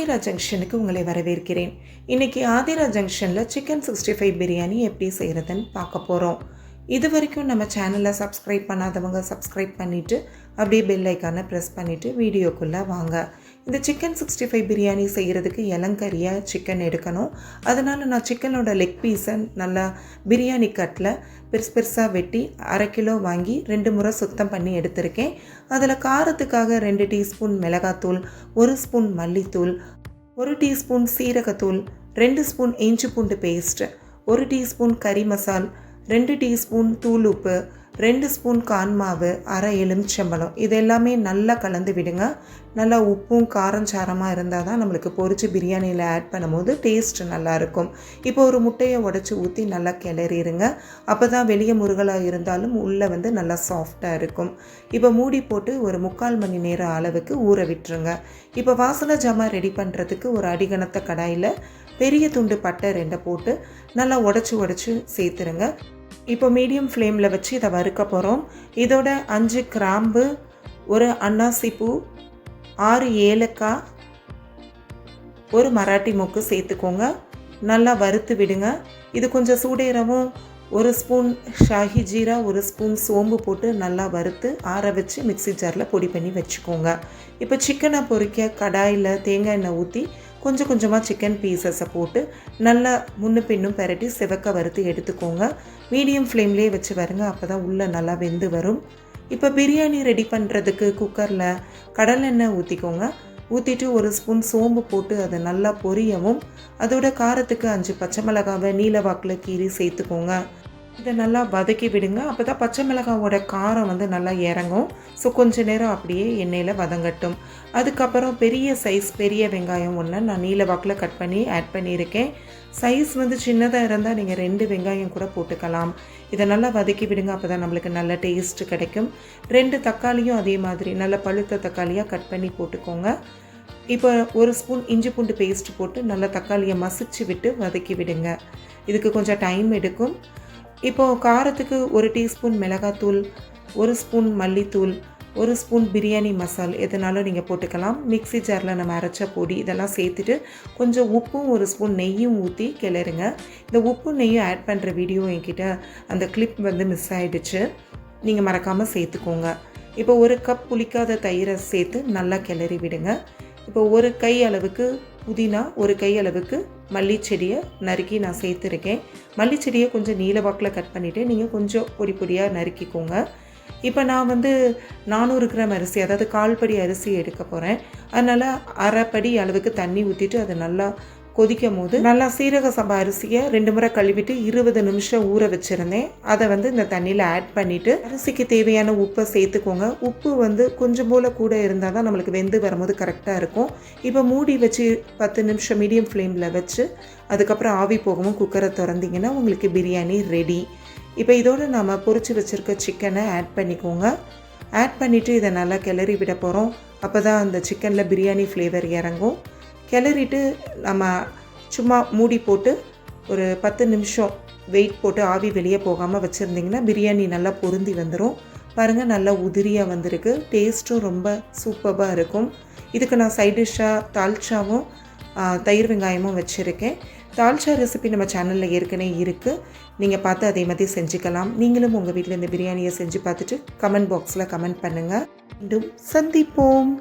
ஆதிரா ஜங்ஷனுக்கு உங்களை வரவேற்கிறேன். இன்றைக்கி ஆதிரா ஜங்ஷனில் சிக்கன் 65 பிரியாணி எப்படி செய்கிறதுன்னு பார்க்க போகிறோம். இது வரைக்கும் நம்ம சேனலை சப்ஸ்கிரைப் பண்ணாதவங்க சப்ஸ்கிரைப் பண்ணிவிட்டு அப்படியே பெல் ஐக்கானை ப்ரெஸ் பண்ணிவிட்டு வீடியோக்குள்ளே வாங்க. இந்த சிக்கன் 65 பிரியாணி செய்கிறதுக்கு இளங்கரியாக சிக்கன் எடுக்கணும். அதனால் நான் சிக்கனோட லெக் பீஸை நல்லா பிரியாணி கட்டில் பெருசாக வெட்டி 1/2 கிலோ வாங்கி 2 முறை சுத்தம் பண்ணி எடுத்திருக்கேன். அதில் காரத்துக்காக 2 டீஸ்பூன் மிளகாத்தூள், 1 ஸ்பூன் மல்லித்தூள், 1 டீஸ்பூன் சீரகத்தூள், 2 ஸ்பூன் இஞ்சி பூண்டு பேஸ்ட், 1 டீஸ்பூன் கறி மசால், 2 டீஸ்பூன் தூள் உப்பு, 2 ஸ்பூன் கார்ன் மாவு, 1/2 எலுமிச்சம்பழம் இது எல்லாமே நல்லா கலந்து விடுங்க. நல்லா உப்பும் காரஞ்சாரமாக இருந்தால் தான் நம்மளுக்கு பொரிச்சு பிரியாணியில் ஆட் பண்ணும்போது டேஸ்ட் நல்லாயிருக்கும். இப்போ ஒரு முட்டையை உடச்சி ஊற்றி நல்லா கிளறிடுங்க. அப்போ தான் வெளியே முருகலாக இருந்தாலும் உள்ளே நல்லா சாஃப்டாக இருக்கும். இப்போ மூடி போட்டு ஒரு 3/4 மணி நேரம் அளவுக்கு ஊற விட்டுருங்க. இப்போ வாசனை ஜாமான் ரெடி பண்ணுறதுக்கு ஒரு அடிகனத்த கடாயில் பெரிய துண்டு பட்டை 2 போட்டு நல்லா உடச்சி சேர்த்துருங்க. இப்போ மீடியம் ஃப்ளேமில் வச்சு இதை வறுக்க போகிறோம். இதோட 5 கிராம்பு, 1 அன்னாசி பூ, 6 ஏலக்காய், 1 மராட்டி மொக்கு சேர்த்துக்கோங்க. நல்லா வறுத்து விடுங்க. இது கொஞ்சம் சூடேறவும் 1 ஸ்பூன் ஷாஹி ஜீரா, 1 ஸ்பூன் சோம்பு போட்டு நல்லா வறுத்து ஆற வச்சு மிக்ஸி ஜாரில் பொடி பண்ணி வச்சுக்கோங்க. இப்போ சிக்கனை பொரிக்க கடாயில் தேங்காய் எண்ணெய் ஊற்றி கொஞ்சம் கொஞ்சமாக சிக்கன் பீசஸை போட்டு நல்லா முன்னும் பின்னும் பெரட்டி சிவக்க வறுத்து எடுத்துக்கோங்க. மீடியம் ஃப்ளேம்லேயே வச்சு வருங்க. அப்போ தான் உள்ளே நல்லா வெந்து வரும். இப்போ பிரியாணி ரெடி பண்ணுறதுக்கு குக்கரில் கடலெண்ணெய் ஊற்றிக்கோங்க. ஊற்றிட்டு 1 ஸ்பூன் சோம்பு போட்டு அதை நல்லா பொரியவும் அதோட காரத்துக்கு 5 பச்சை மிளகாவை நீல வாக்கில் கீறி சேர்த்துக்கோங்க. இதை நல்லா வதக்கி விடுங்க. அப்போ தான் பச்சை மிளகாவோட காரம் நல்லா இறங்கும். ஸோ கொஞ்ச நேரம் அப்படியே எண்ணெயில் வதங்கட்டும். அதுக்கப்புறம் பெரிய வெங்காயம் ஒன்று நான் நீல வாக்கில் கட் பண்ணி ஆட் பண்ணியிருக்கேன். சைஸ் சின்னதாக இருந்தால் நீங்கள் 2 வெங்காயம் கூட போட்டுக்கலாம். இதை நல்லா வதக்கி விடுங்க. அப்போ தான் நம்மளுக்கு நல்ல டேஸ்ட்டு கிடைக்கும். 2 தக்காளியும் அதே மாதிரி நல்ல பழுத்த தக்காளியாக கட் பண்ணி போட்டுக்கோங்க. இப்போ 1 ஸ்பூன் இஞ்சி பூண்டு பேஸ்ட் போட்டு நல்லா தக்காளியை மசிச்சு விட்டு வதக்கி விடுங்க. இதுக்கு கொஞ்சம் டைம் எடுக்கும். இப்போது காரத்துக்கு 1 டீஸ்பூன் மிளகாத்தூள், 1 ஸ்பூன் மல்லித்தூள், 1 ஸ்பூன் பிரியாணி மசால் எதுனாலும் நீங்கள் போட்டுக்கலாம். மிக்ஸி ஜாரில் நம்ம அரைச்ச பொடி இதெல்லாம் சேர்த்துட்டு கொஞ்சம் உப்பும் 1 ஸ்பூன் நெய்யும் ஊற்றி கிளறுங்க. இந்த உப்பும் நெய்யும் ஆட் பண்ணுற வீடியோ என்கிட்ட அந்த கிளிப் மிஸ் ஆகிடுச்சு. நீங்கள் மறக்காமல் சேர்த்துக்கோங்க. இப்போ 1 கப் புளிக்காத தயிரை சேர்த்து நல்லா கிளறி விடுங்க. இப்போ 1 கை அளவுக்கு புதினா, 1 கை அளவுக்கு மல்லிச்செடியை நறுக்கி நான் சேர்த்துருக்கேன். மல்லிச்செடியை கொஞ்சம் நீல வாக்கில் கட் பண்ணிவிட்டு நீங்கள் கொஞ்சம் பொடியாக நறுக்கிக்கோங்க. இப்போ நான் 400 கிராம் அரிசி, அதாவது 1/4 படி அரிசி எடுக்க போகிறேன். அதனால் 1/2 படி அளவுக்கு தண்ணி ஊற்றிட்டு அதை நல்லா கொதிக்கும் போது நல்லா சீரக சம்பா அரிசியை 2 முறை கழுவிட்டு 20 நிமிஷம் ஊற வச்சுருந்தேன். அதை இந்த தண்ணியில் ஆட் பண்ணிவிட்டு அரிசிக்கு தேவையான உப்பை சேர்த்துக்கோங்க. உப்பு கொஞ்சம் போல் கூட இருந்தால் தான் நம்மளுக்கு வெந்து வரும்போது கரெக்டாக இருக்கும். இப்போ மூடி வச்சு 10 நிமிஷம் மீடியம் ஃப்ளேமில் வச்சு அதுக்கப்புறம் ஆவி போகவும் குக்கரை திறந்தீங்கன்னா உங்களுக்கு பிரியாணி ரெடி. இப்போ இதோடு நம்ம பொரிச்சு வச்சுருக்க சிக்கனை ஆட் பண்ணிக்கோங்க. ஆட் பண்ணிவிட்டு இதை நல்லா கிளறி விட போகிறோம். அப்போ தான் அந்த சிக்கனில் பிரியாணி ஃப்ளேவர் இறங்கும். கிளறிட்டு நம்ம சும்மா மூடி போட்டு ஒரு 10 நிமிஷம் வெயிட் போட்டு ஆவி வெளியே போகாமல் வச்சுருந்திங்கன்னா பிரியாணி நல்லா பொருந்தி வந்துடும். பாருங்கள், நல்லா உதிரியாக வந்திருக்கு. டேஸ்ட்டும் ரொம்ப சூப்பராக இருக்கும். இதுக்கு நான் சைட் டிஷ்ஷாக தால்ச்சாவும் தயிர் வெங்காயமும் வச்சுருக்கேன். தால்ச்சா ரெசிபி நம்ம சேனலில் ஏற்கனவே இருக்குது. நீங்கள் பார்த்து அதே மாதிரி செஞ்சுக்கலாம். நீங்களும் உங்கள் வீட்டில் இந்த பிரியாணியை செஞ்சு பார்த்துட்டு கமெண்ட் பாக்ஸில் கமெண்ட் பண்ணுங்கள். மீண்டும் சந்திப்போம்.